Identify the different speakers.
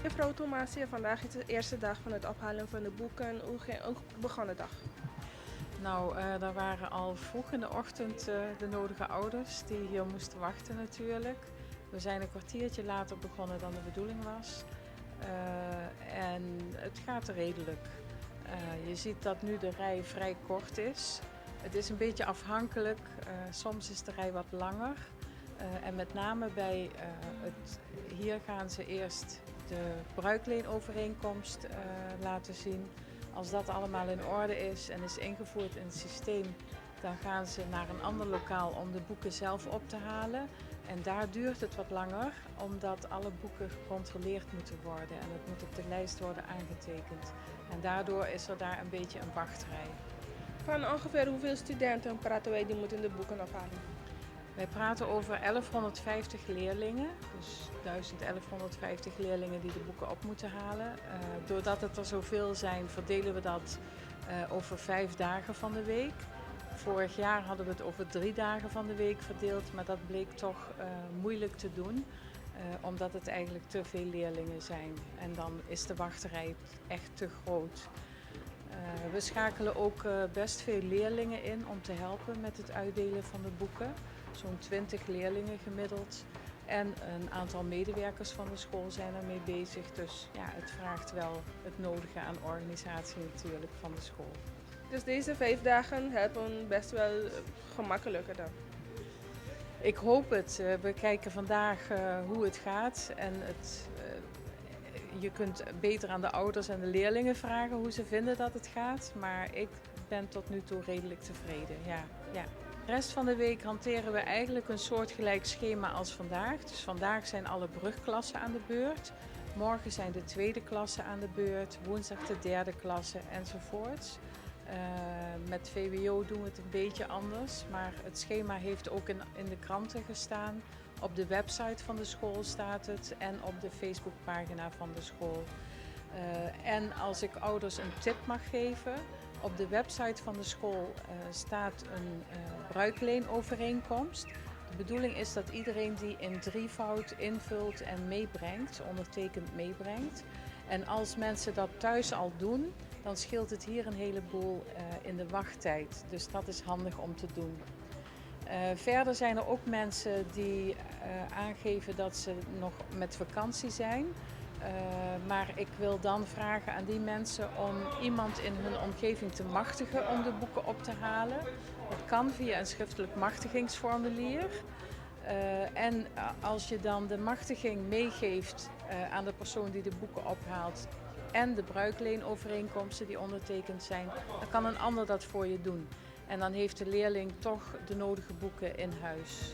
Speaker 1: Mevrouw Thomasia, vandaag is de eerste dag van het ophalen van de boeken. Hoe begon de dag?
Speaker 2: Nou, daar waren al vroeg in de ochtend de nodige ouders die hier moesten wachten natuurlijk. We zijn een kwartiertje later begonnen dan de bedoeling was. En het gaat redelijk. Je ziet dat nu de rij vrij kort is. Het is een beetje afhankelijk. Soms is de rij wat langer. En met name bij hier gaan ze eerst de bruikleenovereenkomst laten zien. Als dat allemaal in orde is en is ingevoerd in het systeem, dan gaan ze naar een ander lokaal om de boeken zelf op te halen. En daar duurt het wat langer, omdat alle boeken gecontroleerd moeten worden en het moet op de lijst worden aangetekend. En daardoor is er daar een beetje een wachtrij.
Speaker 1: Van ongeveer hoeveel studenten praten wij die moeten de boeken ophalen?
Speaker 2: Wij praten over 1150 leerlingen, dus 1150 leerlingen die de boeken op moeten halen. Doordat het er zoveel zijn, verdelen we dat over 5 dagen van de week. Vorig jaar hadden we het over 3 dagen van de week verdeeld, maar dat bleek toch moeilijk te doen, omdat het eigenlijk te veel leerlingen zijn. En dan is de wachtrij echt te groot. We schakelen ook best veel leerlingen in om te helpen met het uitdelen van de boeken. Zo'n 20 leerlingen gemiddeld. En een aantal medewerkers van de school zijn ermee bezig. Dus ja, het vraagt wel het nodige aan organisatie natuurlijk van de school.
Speaker 1: Dus deze 5 dagen helpen best wel gemakkelijker dan?
Speaker 2: Ik hoop het. We kijken vandaag hoe het gaat. En je kunt beter aan de ouders en de leerlingen vragen hoe ze vinden dat het gaat. Maar ik ben tot nu toe redelijk tevreden. Ja. De rest van de week hanteren we eigenlijk een soortgelijk schema als vandaag. Dus vandaag zijn alle brugklassen aan de beurt. Morgen zijn de tweede klassen aan de beurt. Woensdag de derde klasse enzovoorts. Met VWO doen we het een beetje anders. Maar het schema heeft ook in de kranten gestaan. Op de website van de school staat het en op de Facebookpagina van de school. En als ik ouders een tip mag geven, op de website van de school staat een bruikleenovereenkomst. De bedoeling is dat iedereen die in drievoud invult en meebrengt, ondertekend meebrengt. En als mensen dat thuis al doen, dan scheelt het hier een heleboel in de wachttijd. Dus dat is handig om te doen. Verder zijn er ook mensen die aangeven dat ze nog met vakantie zijn. Maar ik wil dan vragen aan die mensen om iemand in hun omgeving te machtigen om de boeken op te halen. Dat kan via een schriftelijk machtigingsformulier. En als je dan de machtiging meegeeft aan de persoon die de boeken ophaalt en de bruikleenovereenkomsten die ondertekend zijn, dan kan een ander dat voor je doen. En dan heeft de leerling toch de nodige boeken in huis.